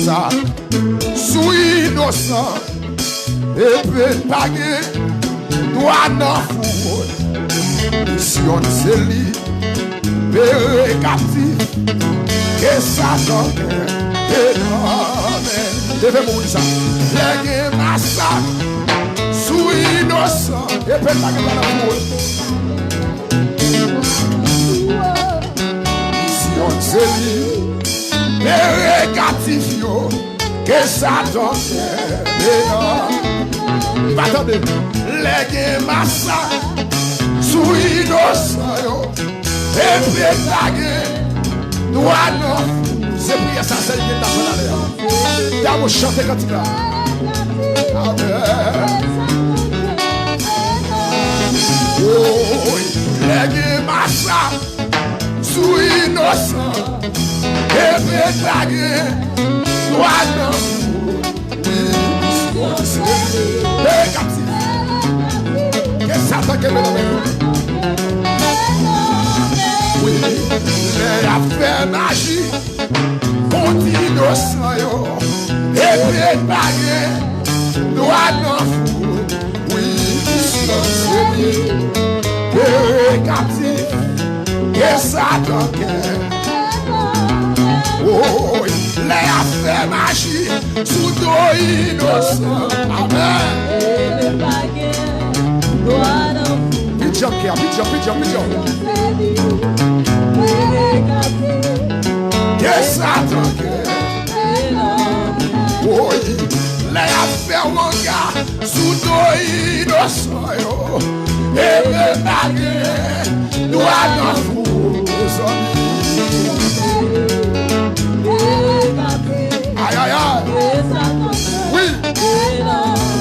ça. Sous innocent, et peut paguer, doit n'en foutre. Mission c'est lui, péré captif, que ça donne, et non, devez-vous ça. Les massacres, sous innocent, et peut paguer doit n'en foutre. Mission c'est lui, péré captif, que ça donne, et non. Attendez, les massacres, sous innocent, et pétagué, doit non. C'est pour ça, c'est le temps de l'air. T'as beau chanter quand tu vas. Amen. Oh, les massacres, sous innocent, et pétagué, doit non. Les captifs, que Satan qui est le oui, les affaires magiques, contre innocent, et préparé, doit n'en foutre. Oui, c'est les captifs, que Satan qui est. Oh, les affaires magiques, sous dos innocent. Amen. Pidjam, que Satan oui, les affaires manga, sous dos innocent. Et le baguette, doit n'en foutre. Aïe, aïe, aïe. Oui.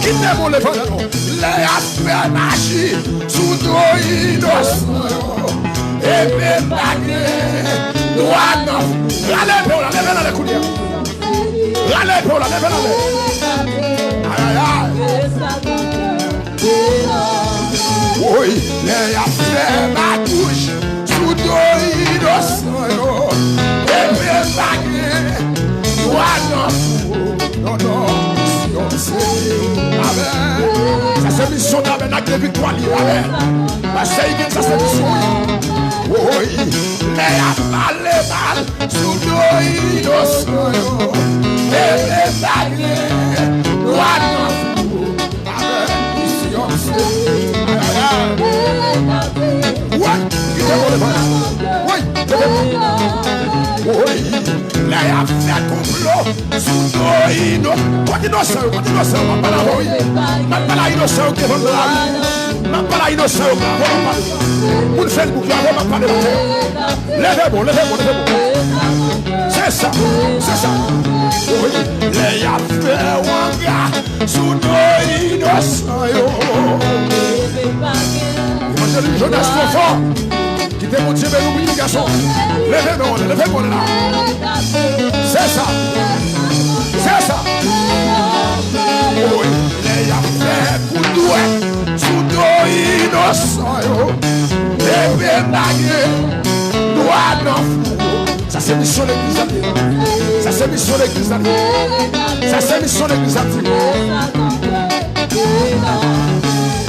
Quittez mon lévant, les affaires magiques, sous dos innocent. Et mes baguettes, doit non. Râlez pour la lèvre dans les coulières. Râlez pour la lèvre dans les. Aïe, aïe, aïe. Oui, les affaires ma couche, sous dos innocent. Et mes baguettes, doit non. Non, non, amen. Ça c'est mission d'amener de victoire. Amen. Parce que ça c'est mission. Oui, les affaires mal sous nos innocents. Et les baguettes, doit non. Amen. Mission c'est. Oui, oui, les affaires complot sous nos innocents. Quoi innocent, ma pas la innocent qui va ma pas la innocent qui va pour Facebook, ma pas de levez-moi. C'est ça. Oui, les affaires wanga sous nos innocents. Évangile Jonas trop fort. Qui te motive l'oubli, garçon. Levez-moi là. C'est ça. Oui, les affaires pour toi, sous toi innocent. Les pénagues, doit n'en foutre. Ça c'est mission l'église. Ça c'est mission l'église.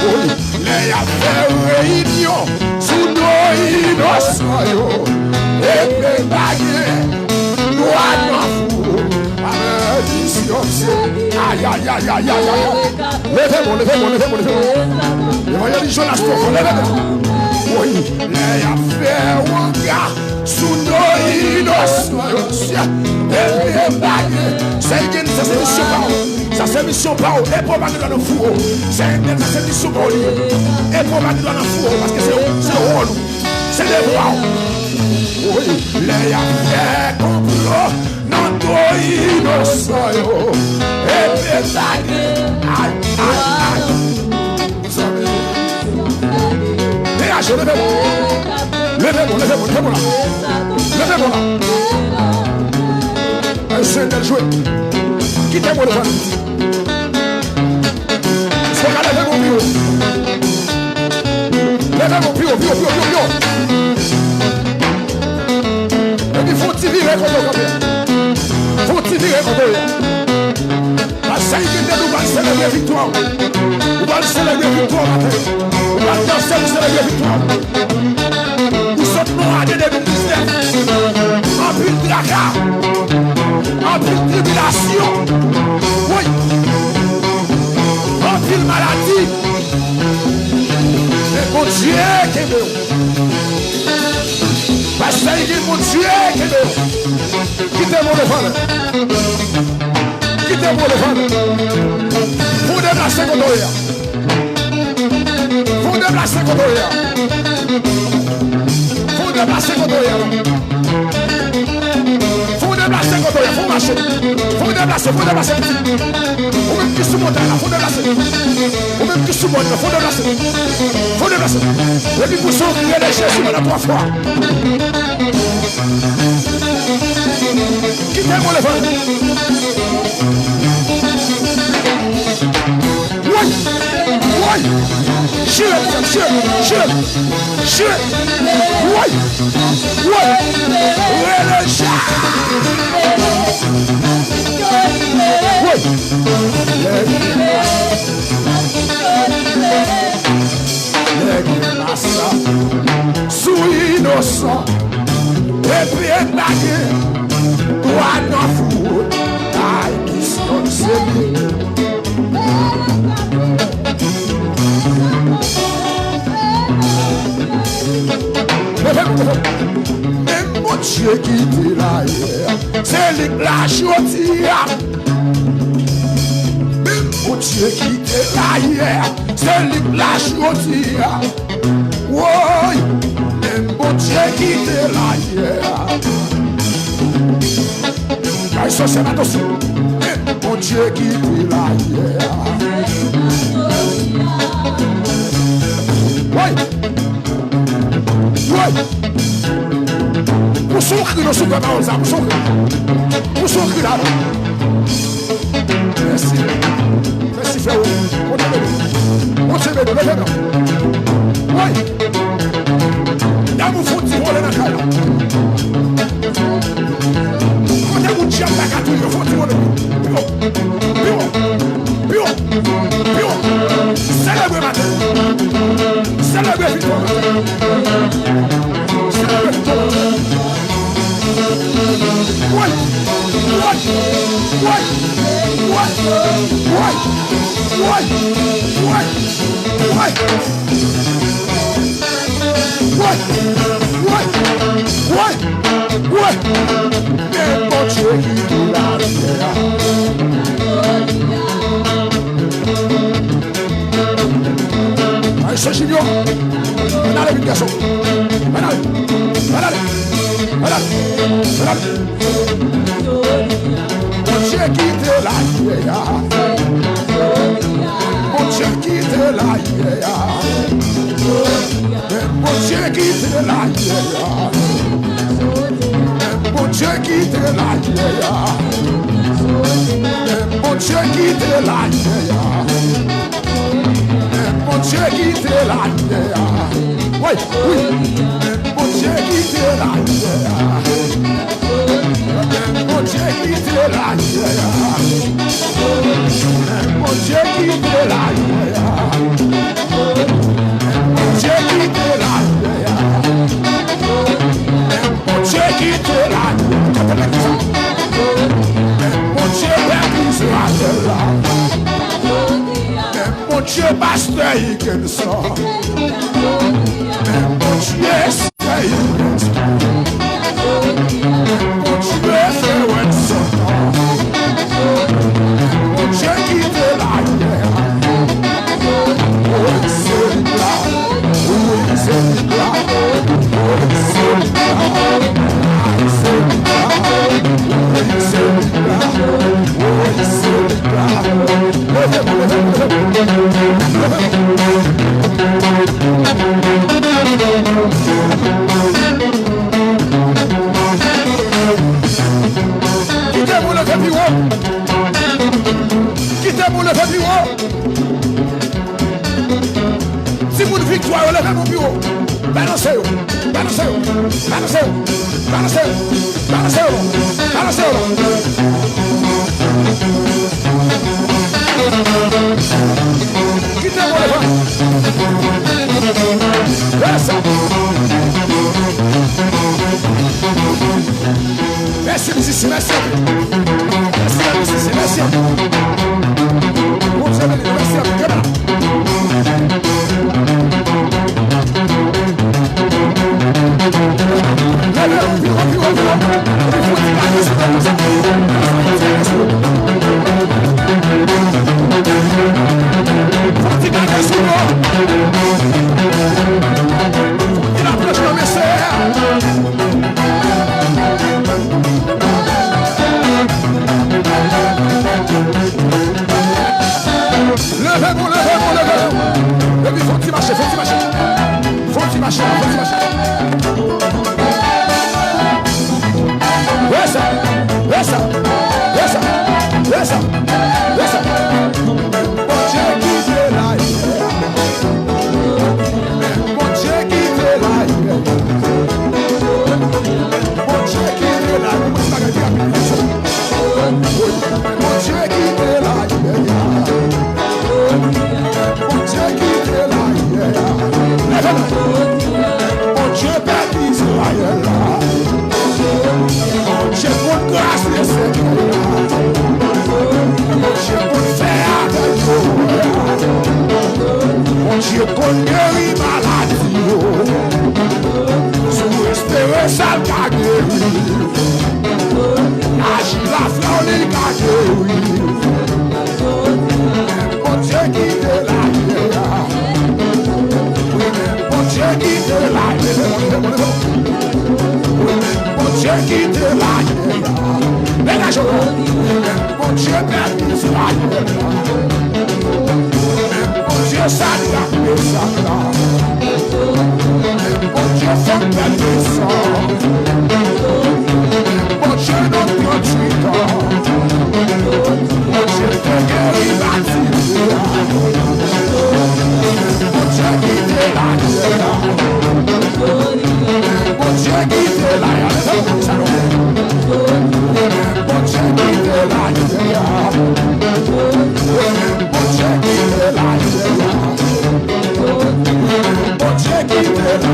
Oui, les affaires réunion, sous nos innocents. Et pénagues, doit n'en foutre. Aïe. Levez-moi. Évangile Jonas profond, levez-moi. Oui, les affaires wanga sous nos innocents. Et les baguettes, c'est mission par eux. Ça c'est mission par eux. Et pour baguettes dans le four. Ça c'est mission par eux. Et pour baguettes dans le four. Parce que c'est le rôle. C'est le roi. Oui, les affaires complot. Non, toi innocent. Et les baguettes. Aïe. Levez-moi là. Un Seigneur joué. Quittez-moi devant. Levez-moi plus haut. Il faut tirer comme ça. Faut tirer contre eux. La cinquième nous va célébrer victoire. On va célébrer victoire matin. On va danser pour célébrer victoire. Nous sommes noirs de 2019. En plus de tracas. En plus de tribulation. Oui. En plus de maladie. C'est mon Dieu qui est beau. Parce que c'est mon Dieu qui est beau. Quittez-moi le vol. Quittez-moi le vol. Faut déplacer contre eux. Faut déplacer contre eux. Faut déplacer contre eux. Faut déplacer contre eux. Faut marcher. Faut déplacer. Faut déplacer. Ou même qui sous montagne là. Faut déplacer. Ou même qui sous montagne là. Faut déplacer. Faut déplacer. Et puis pour s'ouvrir les Jésus dans la 3 fois. Quittez-moi le vol. Oui. Oui. Chile. Oui. Oui. Relâche. Oui. Sous innocent. Et puis un baguette. One of wood, I kiss not silly. Même mon Dieu qui dit là, c'est la chaudière. Même mon Dieu qui dit là, c'est la chaudière. Oui, même mon Dieu qui dit là, ça c'est attention. Mon Dieu qui dit là hier. Oui. Oui. Pour souffrir dans ce qu'on a pour souffrir. Pour souffrir là. Merci. Merci frère. On te met. Oui. Y'a mon fou qui vole dans la caille. Vous diable la gâteau, il faut tirer le bio. Célèbre matin. Célèbre victoire. Célèbre victoire. Ouais. Mais mon Dieu qui dit la terre. Allez, ce junior. On a les garçons. Allez. Mon Dieu qui dit la terre. Mon Dieu qui dit la terre. Mon Dieu qui dit la terre. Mon Dieu qui te l'a Mon Dieu qui te l'a Mon Dieu qui te l'a Oui. Mon Dieu qui te l'a Mon Dieu qui te l'a Mon Dieu qui te l'a Mon Dieu qui te l'a Mon Dieu qui te l'a Mon Dieu sera là. Mon Dieu pasteur il que sort. Mon Dieu c'est Mon Dieu fait ouais Mon Dieu qui te l'a Quittez-moi le bureau. Si vous une victoire, levez mon bureau. Balancez-vous, balancez-vous, balancez-vous, balancez-vous, balancez-vous, balancez-vous. Quittez-moi le vent. Merci. Merci, merci, merci. Merci, merci, merci. Vous avez les merci. Levez-vous, levez-vous, levez-vous. Et puis faut-il marcher, faut-il marcher. Faut-il marcher, faut-il marcher. Yes, sir. Yes, sir. Yes, sir. Yes, sir. Yes, sir. Bon Dieu qui fait la bon Dieu qui fait la bon Dieu qui fait la bon Dieu qui fait la mon Dieu père d'Israël, mon Dieu pour grâce de Seigneur, mon Dieu pour faire de nous, mon Dieu pour guérir maladie, sous espérer ça qu'a guéri, agir la flamme il qu'a guéri, mon Dieu qui est là. Dieu qui te l'a mon Dieu qui te l'a mon Dieu père d'Israël, mon Dieu ça lui a fait ça, mon Dieu fait belle descend, mon Dieu notre 38 ans, mon Dieu te guérit baptisé, mon Dieu qui te l'a mon Dieu qui te l'a mon Dieu qui te l'a mon Dieu qui te l'a mon Dieu qui te l'a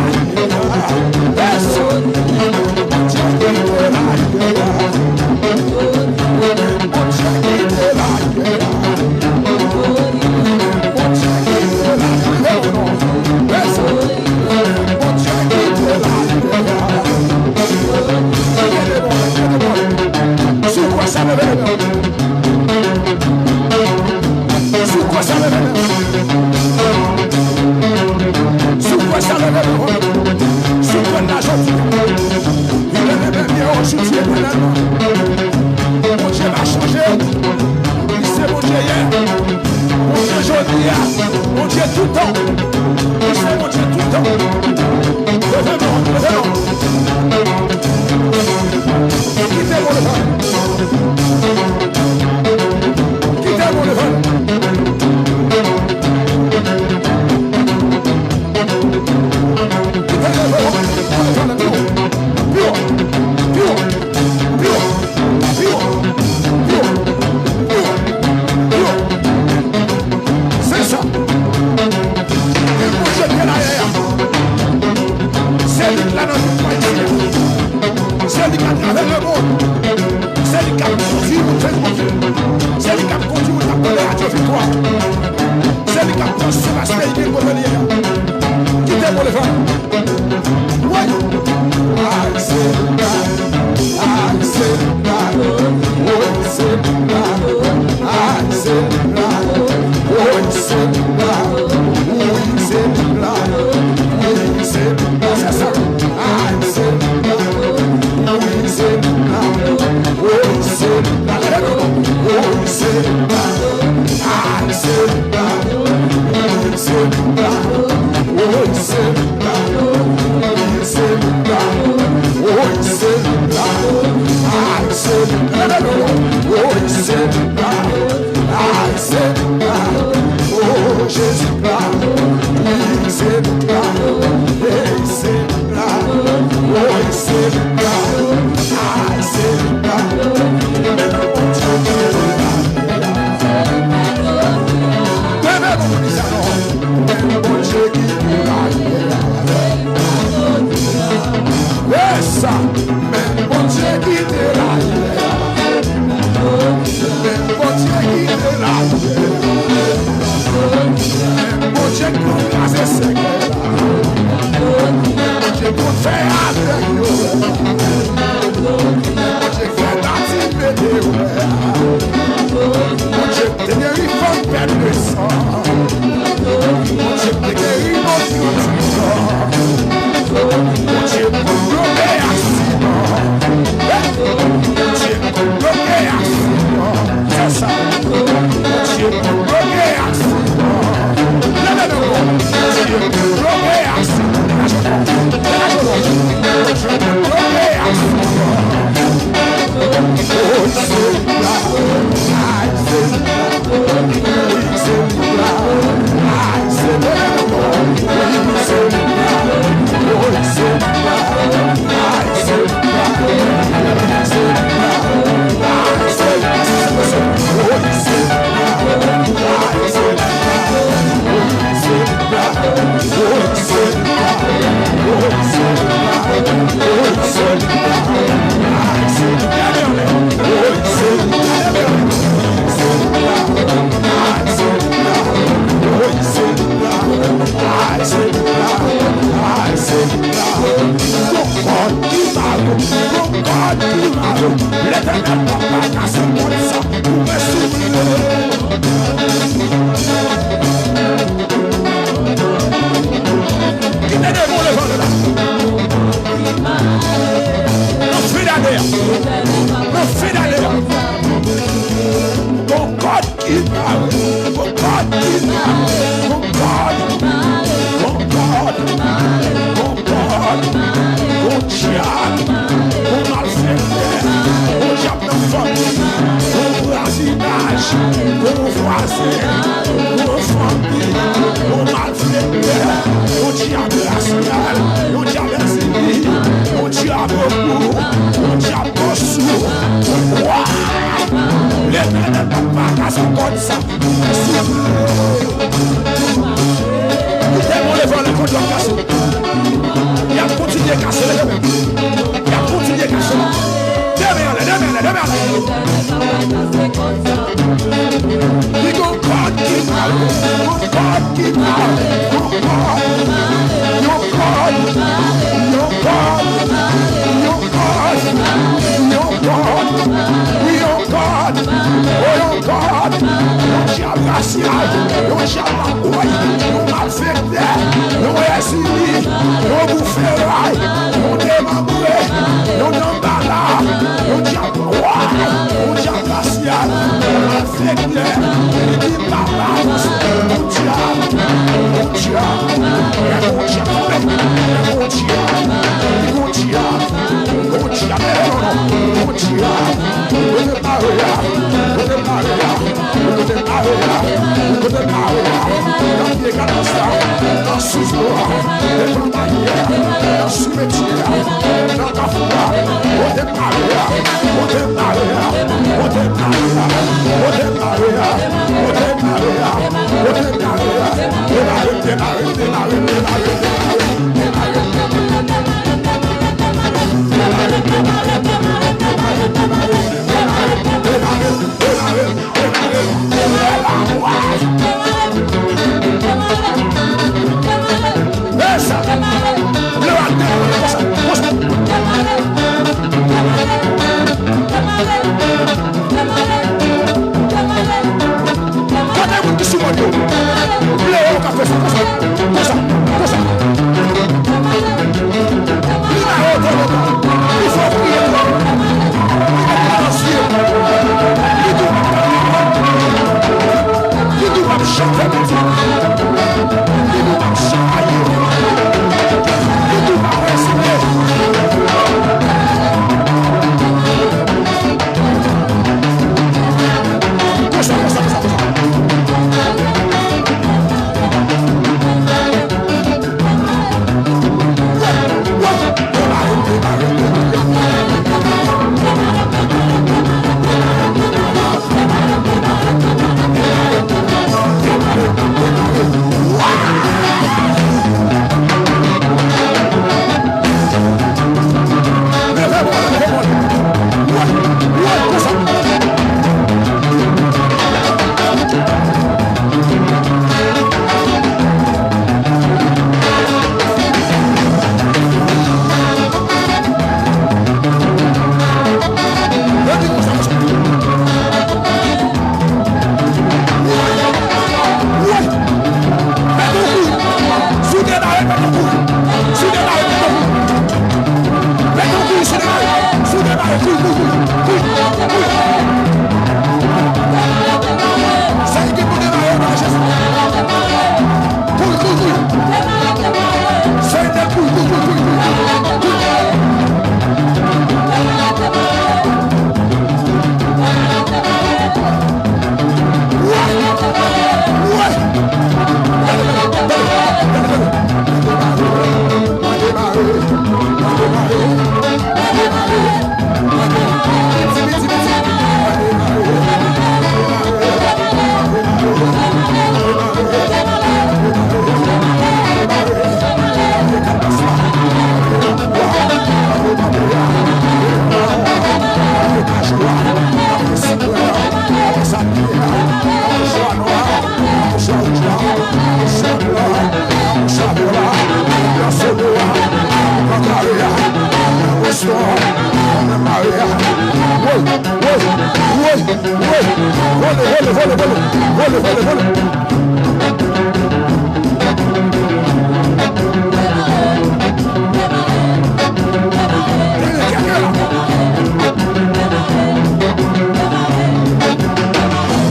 mon Dieu tout le temps, c'est mon Dieu tout le temps. Quittez-moi le vent. Quittez-moi le vent. C'est ça.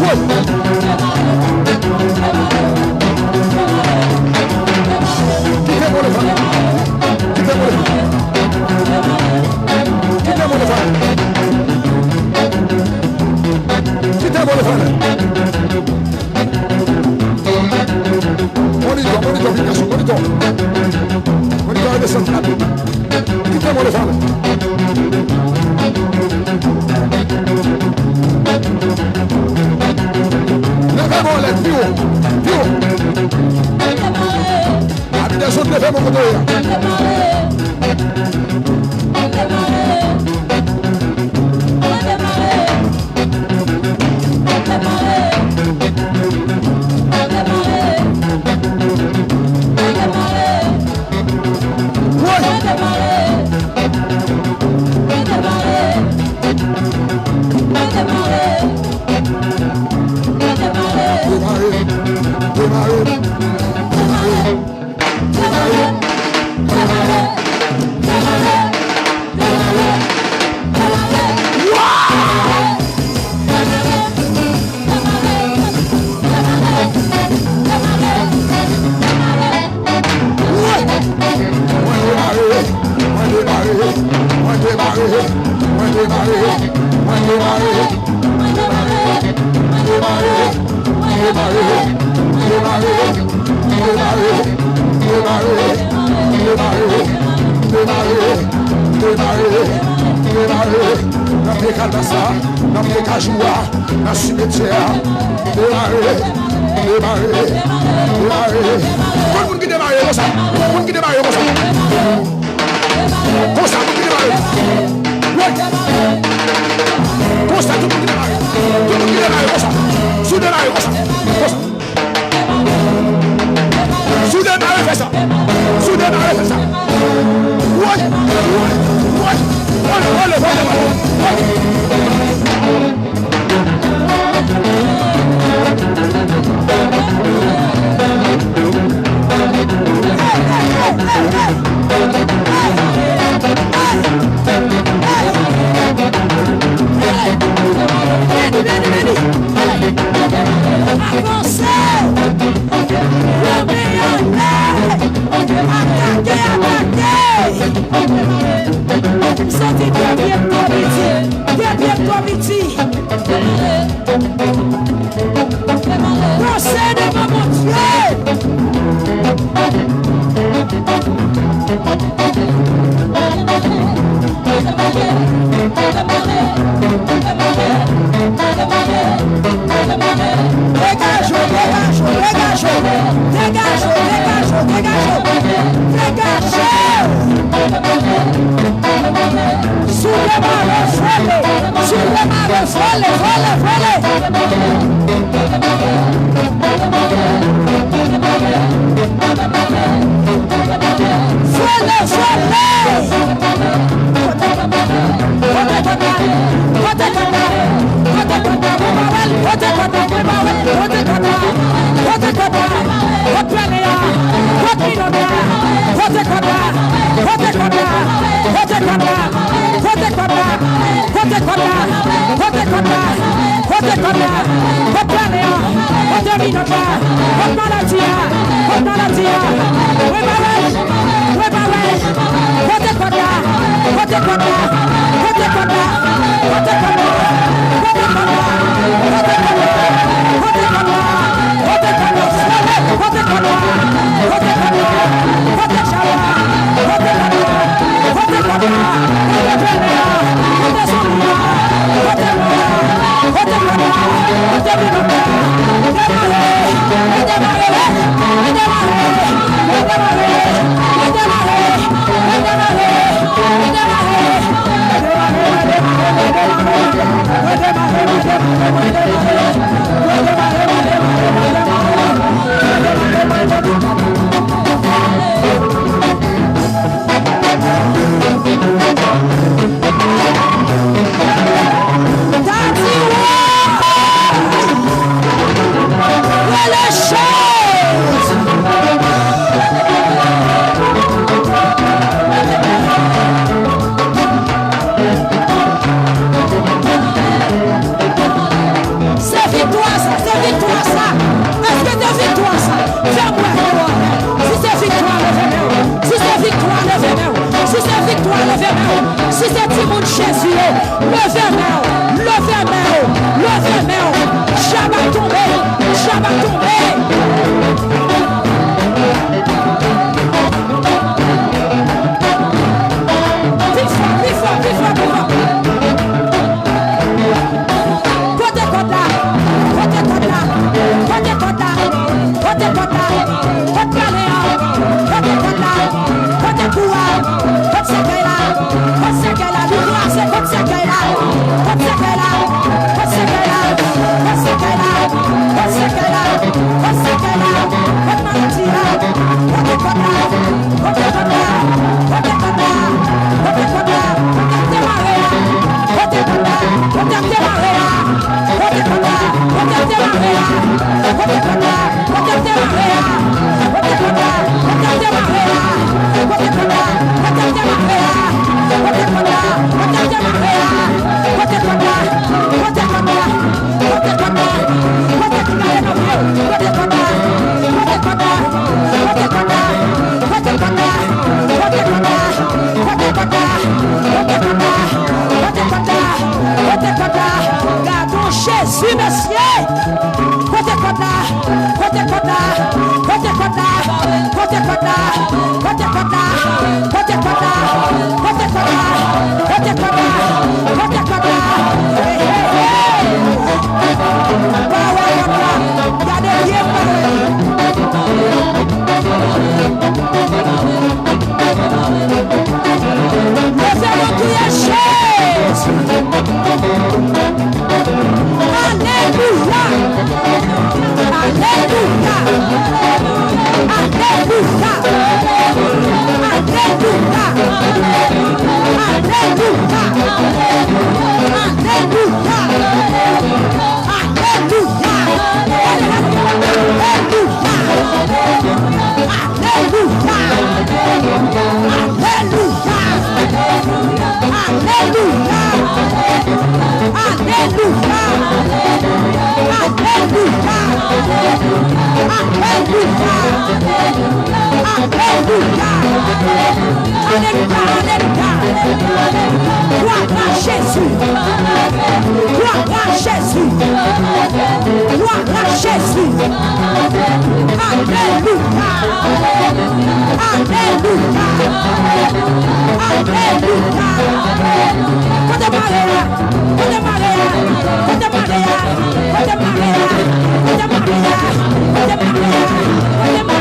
Whoa. Si c'est Timon Jésus, levez-moi, levez-moi, levez-moi. Haïtien, côté Kota, côté Kota, côté Kota, côté Kota, côté Kota, côté Kota, côté Kota, côté Kota, côté Kota. Regardez bien, levez-vous tous les chaises. Alléluia. Alléluia. Alléluia. Alléluia. Alléluia. Gloire à Jésus. Gloire à Jésus. Gloire à Jésus. Alléluia. Alléluia. Alléluia. Côté Maria, côté Maria, côté Maria, côté Maria, côté Maria, côté Maria, côté Maria, côté Maria, côté Maria, côté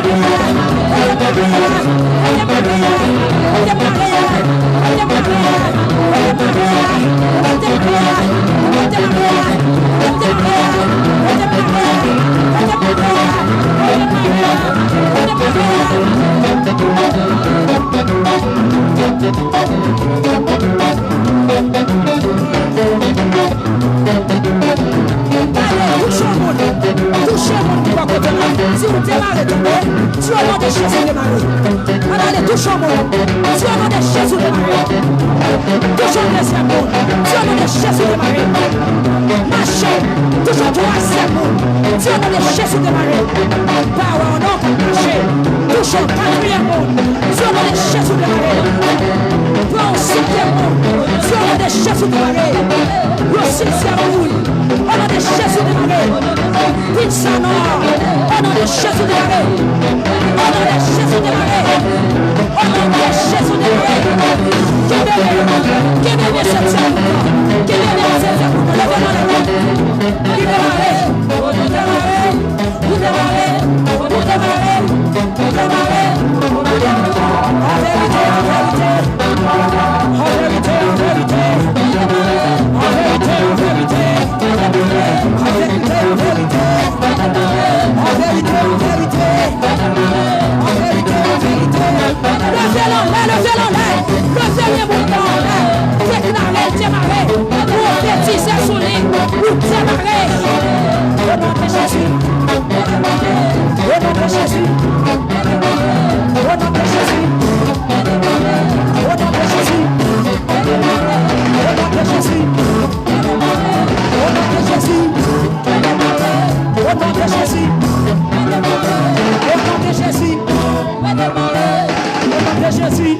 si vous démarrez tomber, si au nom de Jésus démarrez. Allez, touche au monde. Si au nom de Jésus démarrez. Touche au deuxième monde. Si au nom de Jésus démarrez. Marchez. Touche au troisième monde. Si au nom de Jésus démarrez. Power, on n'a marcher. Touche au quatrième monde. Si au nom de Jésus démarrez. Prends au cinquième monde. Si au nom de Jésus démarrez. Le sixième monde. Au nom de Jésus démarrez. Pizza noir. Au nom de Jésus démarré. Au nom de Jésus démarré. Au nom de Jésus démarré. Qui bébé cette seconde. Qui bébé cette seconde. Levez-moi les mains. Qui démarré. Vous démarrez. Vous démarrez. Vous démarrez. Vous démarrez. En vérité, en vérité. En vérité, en vérité. En vérité, en vérité. En vérité, en vérité. En vérité, en vérité. En vérité, en vérité. Levez-le, levez-le bouton en l'air. Déclarez, démarrez. Prophétisez sous lui. Vous démarrez. Au nom de Jésus. Au nom de Jésus. Au nom de Jésus. Au nom de Jésus. Au nom de Jésus. Au nom de Jésus. Au nom de Jésus. Au nom de Jésus. Au nom de Jésus.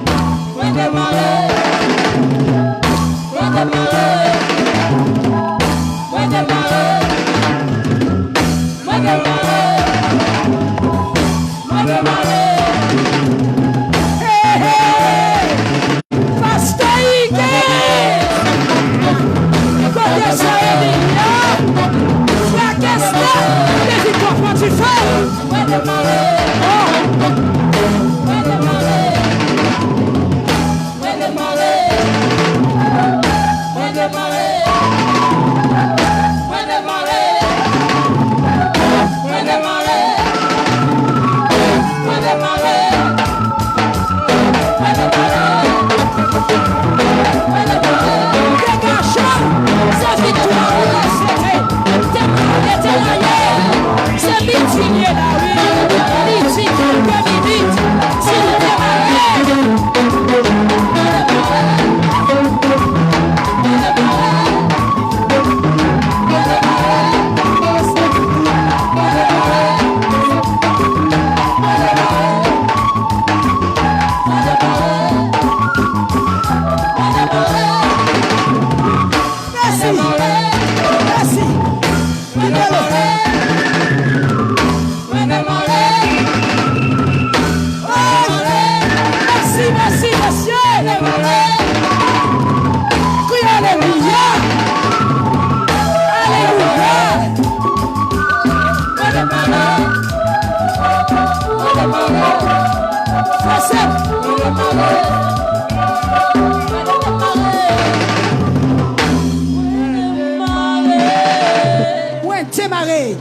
Ouais, démarrer.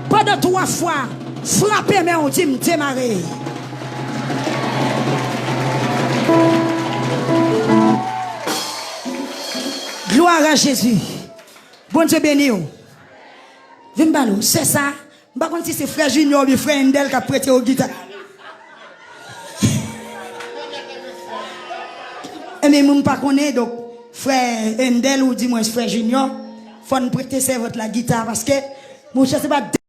Pas de 3 fois. Frapper, mais on dit démarrer. Gloire à Jésus. Bon Dieu béni. Vimbalo, c'est ça. Par contre, si c'est frère Junior ou frère Endel qui a prêté au guitare. Et mais je ne pas connaître donc frère Endel ou dis-moi frère Junior, faut nous prêter votre la guitare parce que mon cher c'est pas